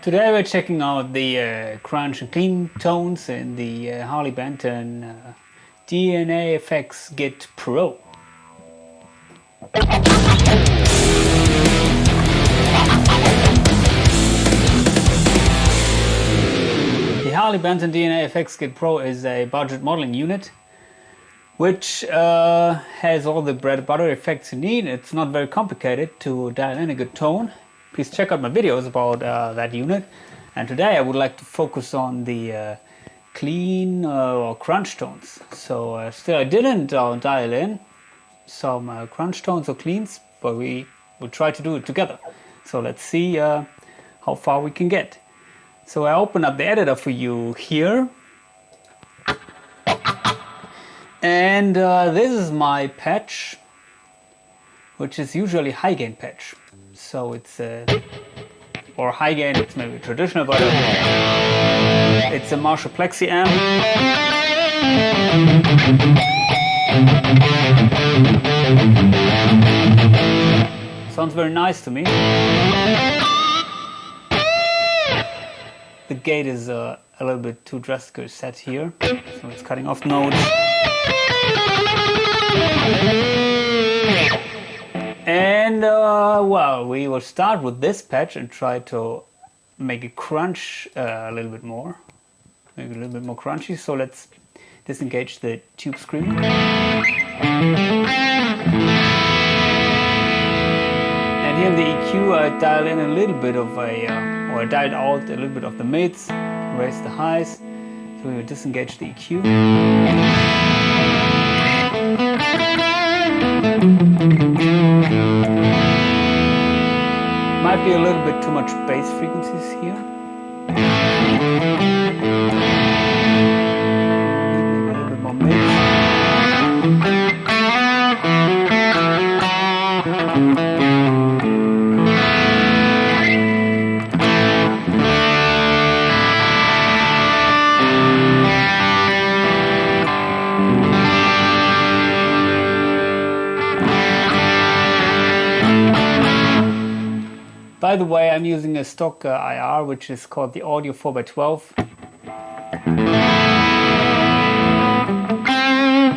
Today we're checking out the crunch and clean tones in the Harley Benton DNAfx Git Pro. The Harley Benton DNAfx Git Pro is a budget modeling unit which has all the bread and butter effects you need. It's not very complicated to dial in a good tone. Please check out my videos about that unit. And today I would like to focus on the clean or crunch tones. So still I didn't dial in some crunch tones or cleans, but we will try to do it together. So let's see how far we can get. So I open up the editor for you here. And this is my patch, which is usually high gain patch. So it's or high gain, it's maybe traditional, but it's a Marshall Plexi amp. Sounds very nice to me. The gate is a little bit too drastically set here, so it's cutting off notes. And well, we will start with this patch and try to make it crunch a little bit more, make it a little bit more crunchy. So let's disengage the tube screamer. And here in the EQ, I dial in a little bit of a, or I dialed out a little bit of the mids, raise the highs. So we will disengage the EQ. Might be a little bit too much bass frequencies here. Maybe a little bit more mid. By the way, I'm using a stock IR, which is called the Audio 4x12.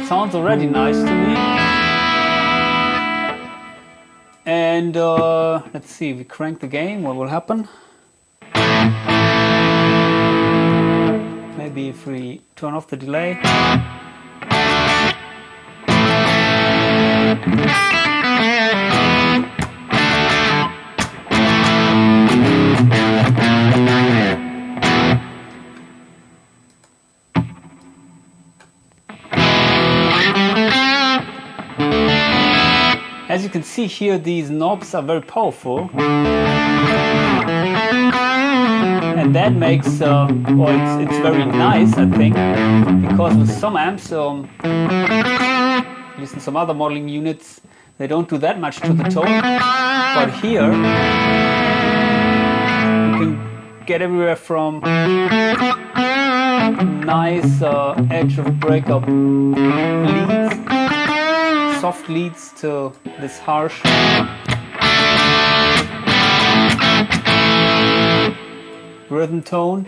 Sounds already nice to me. And let's see, if we crank the gain, what will happen? Maybe if we turn off the delay. As you can see here, these knobs are very powerful, and that makes, or it's very nice, I think, because with some amps, at least in some other modeling units, they don't do that much to the tone, but here you can get everywhere from nice edge of breakup leads, soft leads, to this harsh rhythm tone.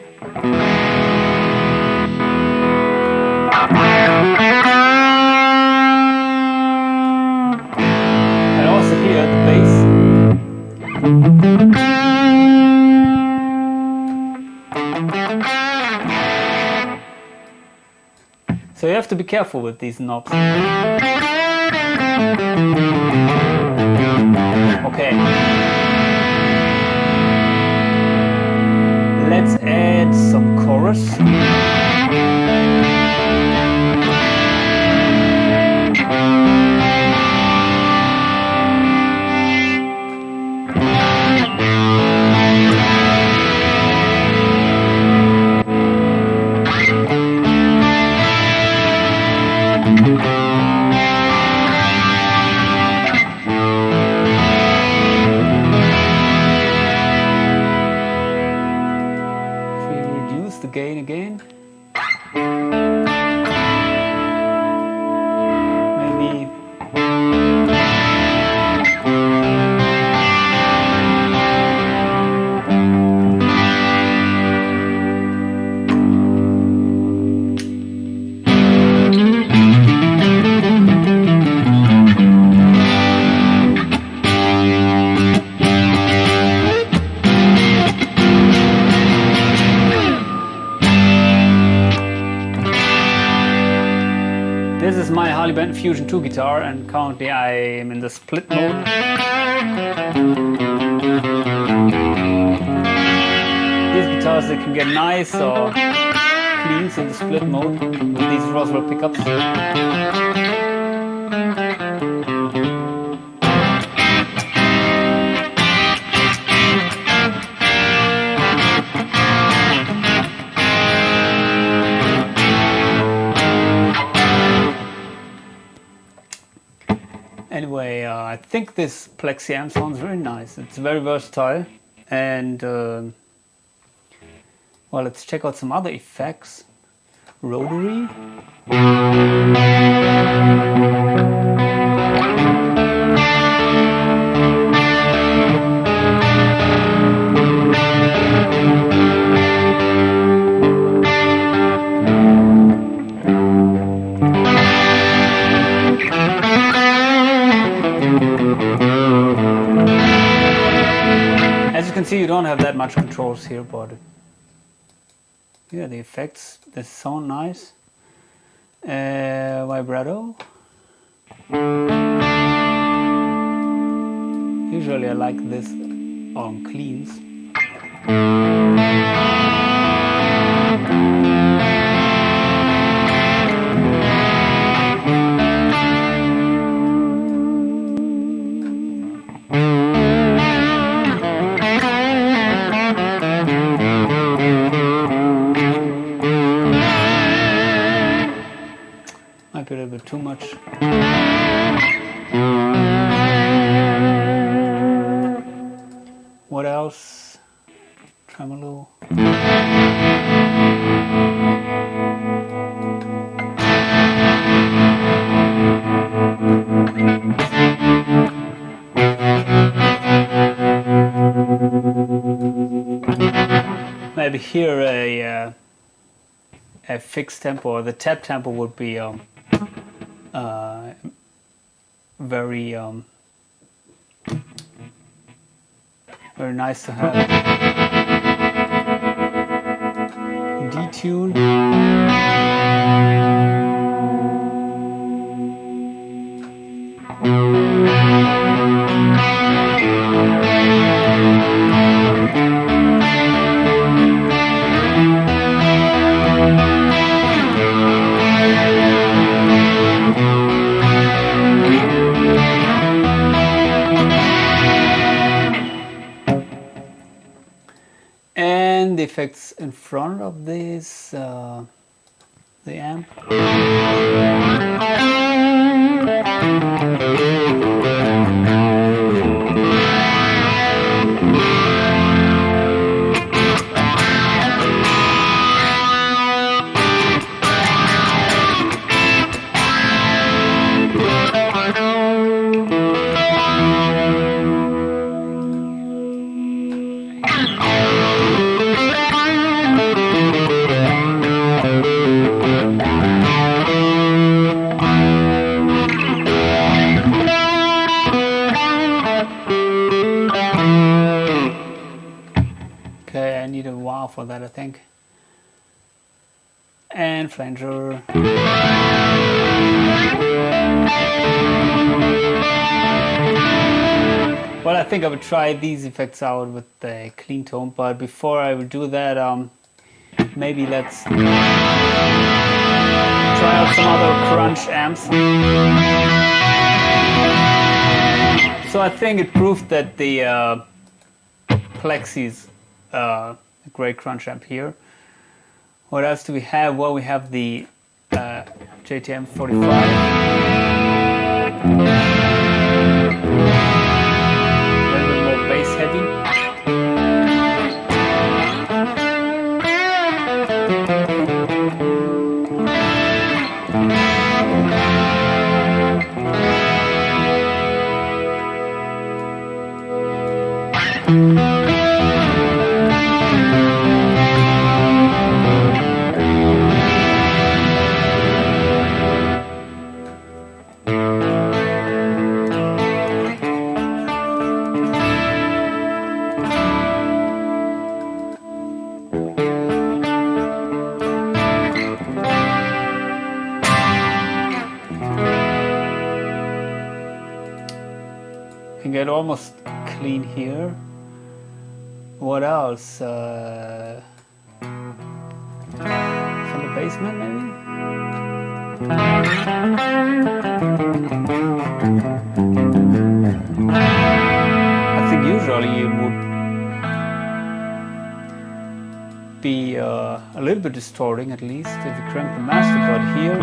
And also here the bass. So you have to be careful with these knobs. Okay. Let's add some chorus. Harley Benton Fusion 2 guitar, and currently I'm in the split mode. These guitars, they can get nice or cleans in the split mode with these Roswell pickups. Anyway, I think this plexi amp sounds very nice. It's very versatile, and well, let's check out some other effects. Rotary. As you can see, you don't have that much controls here, but yeah, the effects, they sound nice. Vibrato. Usually I like this on cleans. Might be a little bit too much. What else? Tremolo. Maybe here a fixed tempo, or the tap tempo would be very very nice to have. Detune. And the effects in front of this, the amp. Okay, I need a wah for that, I think. And flanger. Well, I think I would try these effects out with the clean tone, but before I will do that, maybe let's try out some other crunch amps. So I think it proved that the Plexi's a great crunch amp here. What else do we have? Well, we have the JTM 45. Bass heavy. get almost clean here. What else? From the basement, maybe? I think usually it would be a little bit distorting, at least if you crank the master cord here.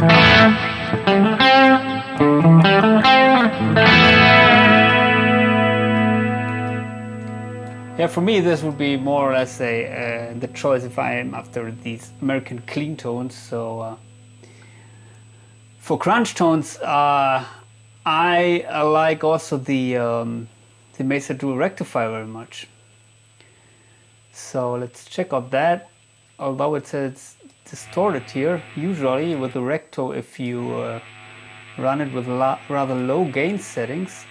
Yeah, for me this would be more or less the choice if I am after these American clean tones. So for crunch tones, I like also the Mesa Dual Rectifier very much. So let's check out that. Although it says it's distorted here, usually with the Recto, if you run it with rather low gain settings,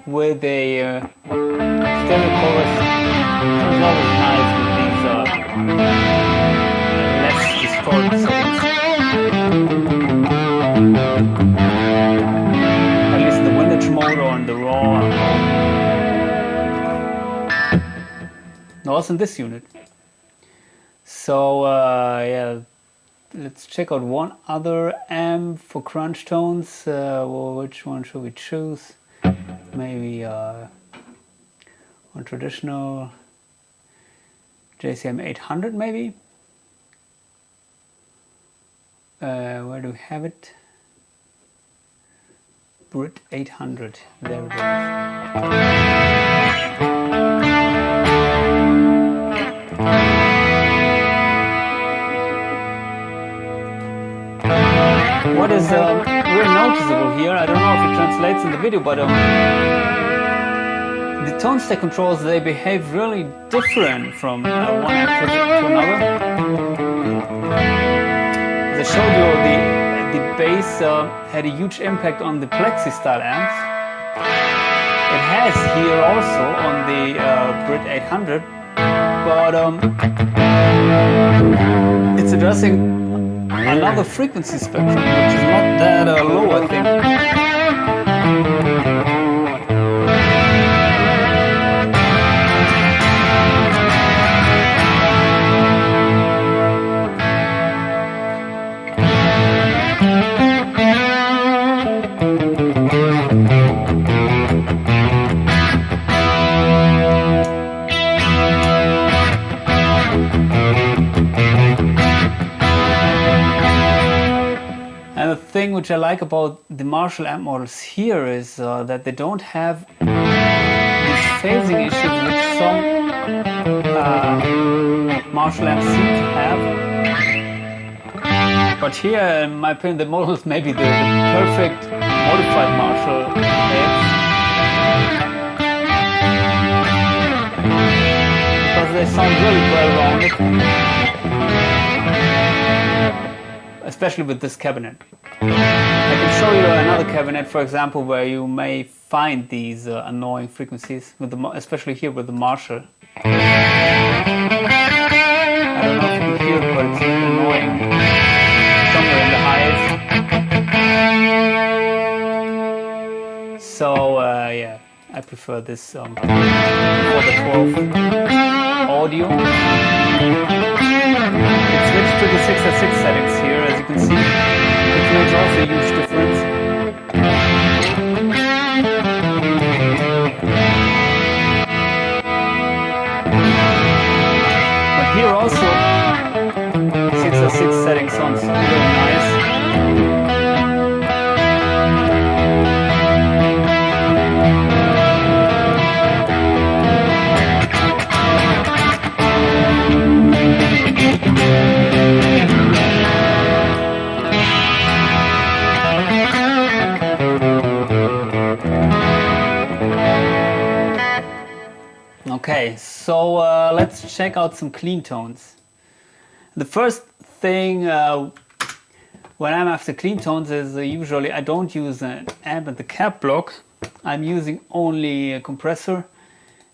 with a stereo chorus is always nice with these less distorted settings. At least the vintage mode or in the raw. Also in this unit. So yeah, let's check out one other amp for crunch tones. Well, which one should we choose? Maybe one traditional JCM 800 maybe. Where do we have it? Brit 800. There it is. What is really noticeable here, I don't know if it translates in the video, but the tone stack controls, they behave really different from one amp to another. As I showed you, the bass had a huge impact on the Plexi style amps. It has here also on the Brit 800, but it's addressing another frequency spectrum, which is not that low, I think. And the thing which I like about the Marshall amp models here is that they don't have these phasing issues which some Marshall amps seem to have. But here, in my opinion, the models may be the perfect modified Marshall amps. Because they sound really well rounded. Especially with this cabinet. I can show you another cabinet, for example, where you may find these annoying frequencies, with especially here with the Marshall. I don't know if you can hear it, but it's annoying somewhere in the highs. So yeah, I prefer this for the 12 audio. It switched to the 6x6 settings here, as you can see, which makes also a huge difference. But here also, 6x6 settings sounds really nice. Okay, so let's check out some clean tones. The first thing when I'm after clean tones is usually I don't use an amp and the cap block. I'm using only a compressor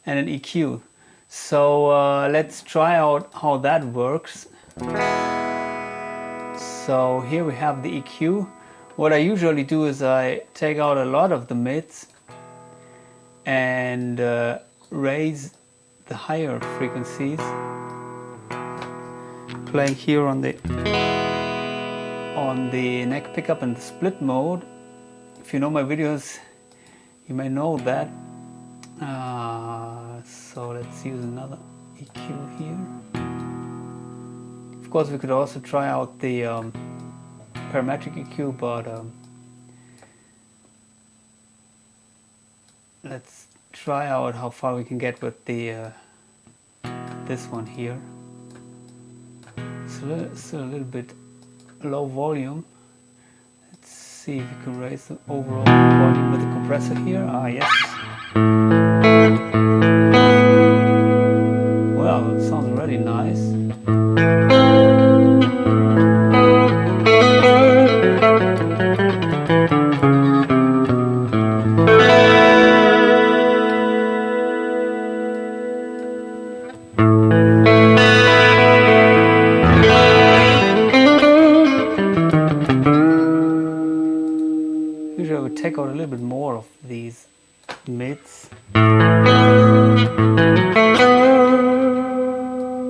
and an EQ. So let's try out how that works. So here we have the EQ. What I usually do is I take out a lot of the mids and raise the higher frequencies, playing here on the neck pickup and the split mode. If you know my videos, you may know that. So let's use another EQ here. Of course, we could also try out the parametric EQ, but let's try out how far we can get with the this one here. Still a little bit low volume. Let's see if we can raise the overall volume with the compressor here. Ah, yes. Well, it sounds really nice. Take out a little bit more of these mids.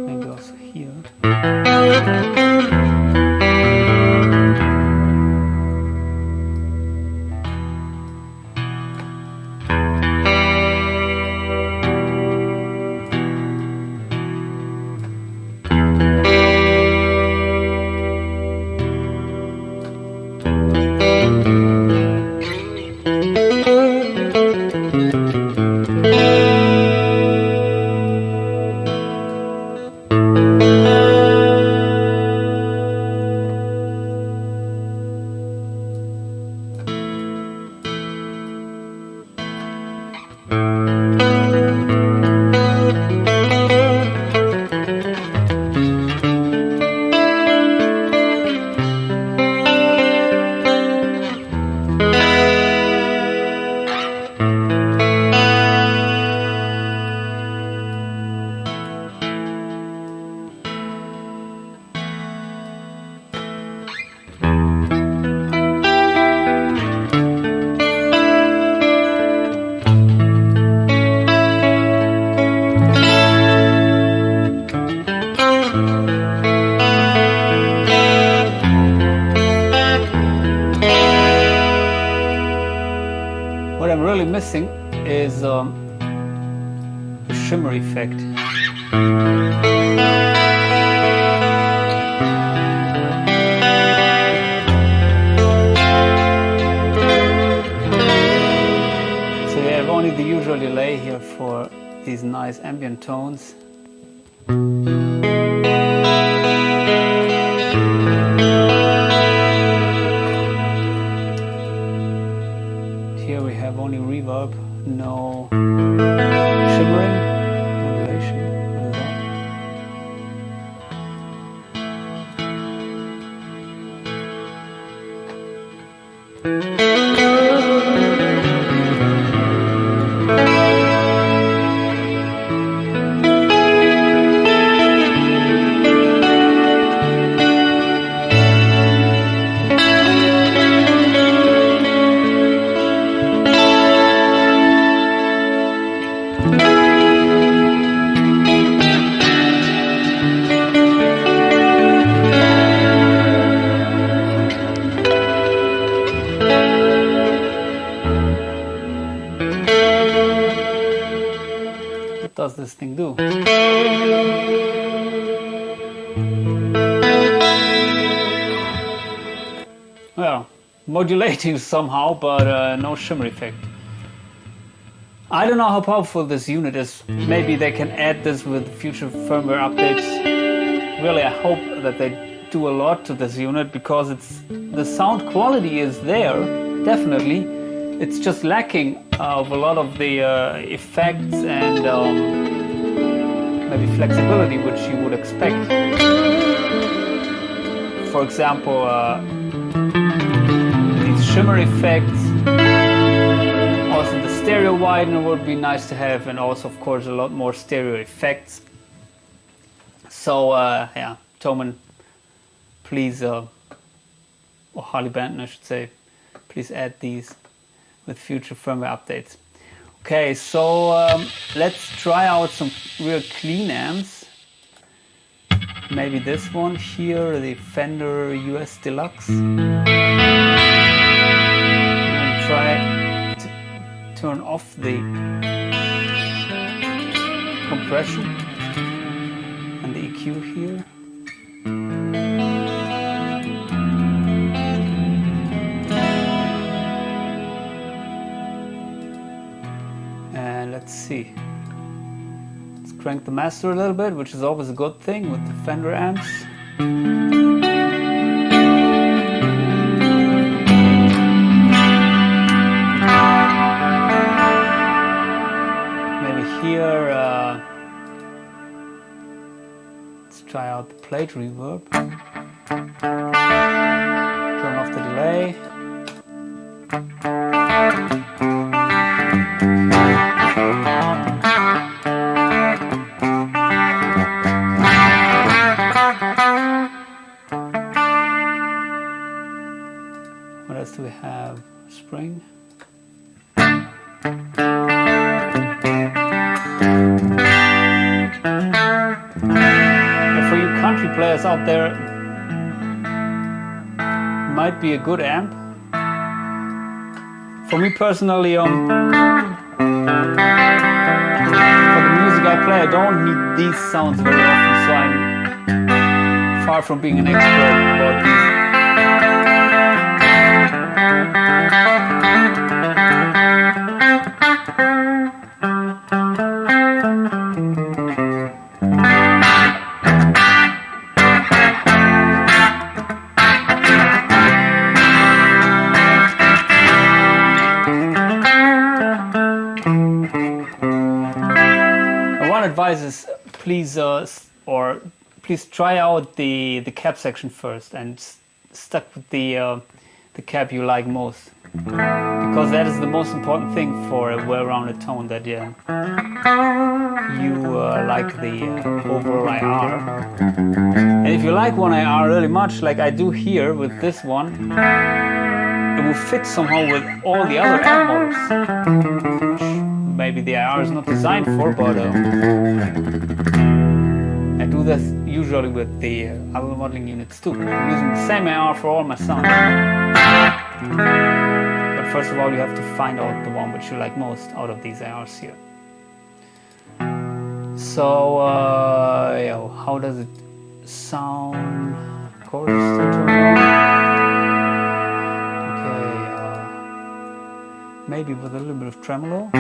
Maybe also here. What I'm really missing is the shimmer effect. usual delay here for these nice ambient tones. Here we have only reverb, no shimmering, modulation. What is that? What does this thing do? Well, modulating somehow, but no shimmer effect. I don't know how powerful this unit is. Maybe they can add this with future firmware updates. Really, I hope that they do a lot to this unit, because the sound quality is there, definitely. It's just lacking of a lot of the effects and maybe flexibility which you would expect. For example, these shimmer effects. Also the stereo widener would be nice to have, and also of course a lot more stereo effects. So yeah, Toman, please, or Harley Benton I should say, please add these with future firmware updates. Okay, so let's try out some real clean amps. Maybe this one here, the Fender US Deluxe. And try to turn off the compression and the EQ here. Let's see. Let's crank the master a little bit, which is always a good thing with the Fender amps. Maybe here, let's try out the plate reverb. Turn off the delay. What else do we have? Spring. And for you country players out there, might be a good amp. For me personally, for the music I play, I don't need these sounds very often, so I'm far from being an expert about these. Is please please try out the cab section first and stuck with the cab you like most, because that is the most important thing for a well-rounded tone, that you like the overall IR. And if you like one IR really much, like I do here with this one, it will fit somehow with all the other amp models. Maybe the IR is not designed for, but I do this usually with the other modeling units too. I'm using the same IR for all my sounds. But first of all, you have to find out the one which you like most out of these IRs here. So, yeah, how does it sound? Chorus to turn on. Okay, maybe with a little bit of tremolo.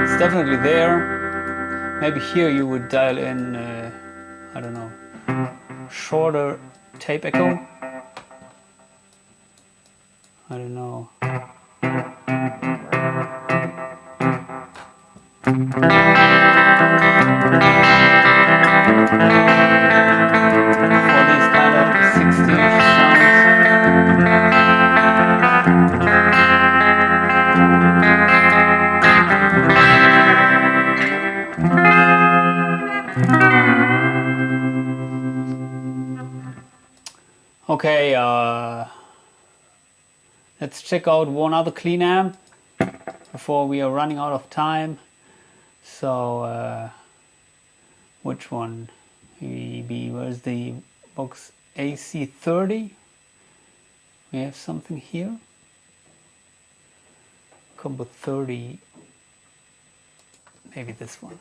It's definitely there. Maybe here you would dial in, I don't know, shorter tape echo. I don't know. For these kind of 60-ish sounds. Okay, let's check out one other clean amp before we are running out of time. So, which one? Maybe, where's the Vox AC30? We have something here. Combo 30. Maybe this one.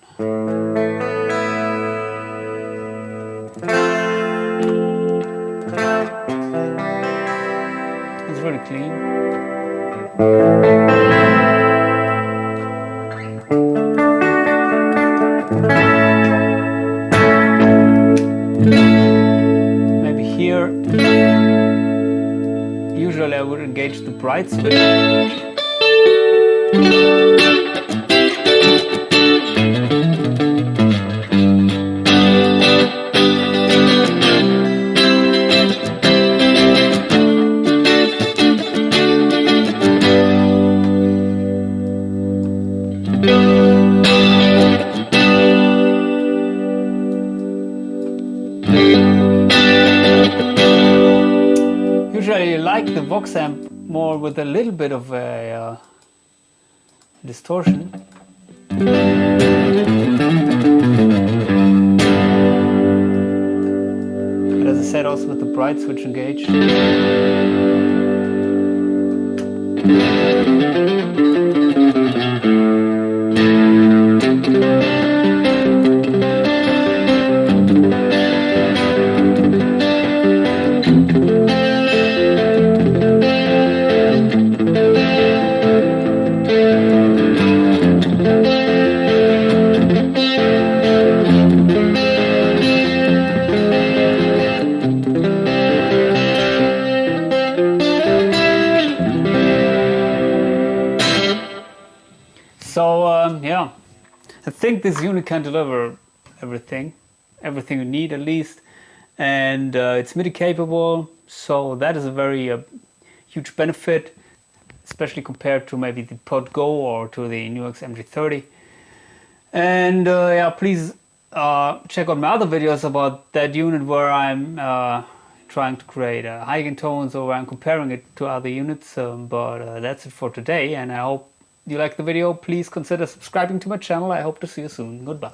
It's really clean. Maybe here, usually I would engage the bright switch. Usually I like the Vox amp more with a little bit of a distortion. But as I said, also with the bright switch engaged. Yeah, I think this unit can deliver everything you need at least, and it's MIDI capable, so that is a very huge benefit, especially compared to maybe the Pod Go or to the NUX MG-30. And yeah, please check out my other videos about that unit where I'm trying to create high gain tones, or where I'm comparing it to other units. But that's it for today, and I hope you like the video. Please consider subscribing to my channel. I hope to see you soon. Goodbye.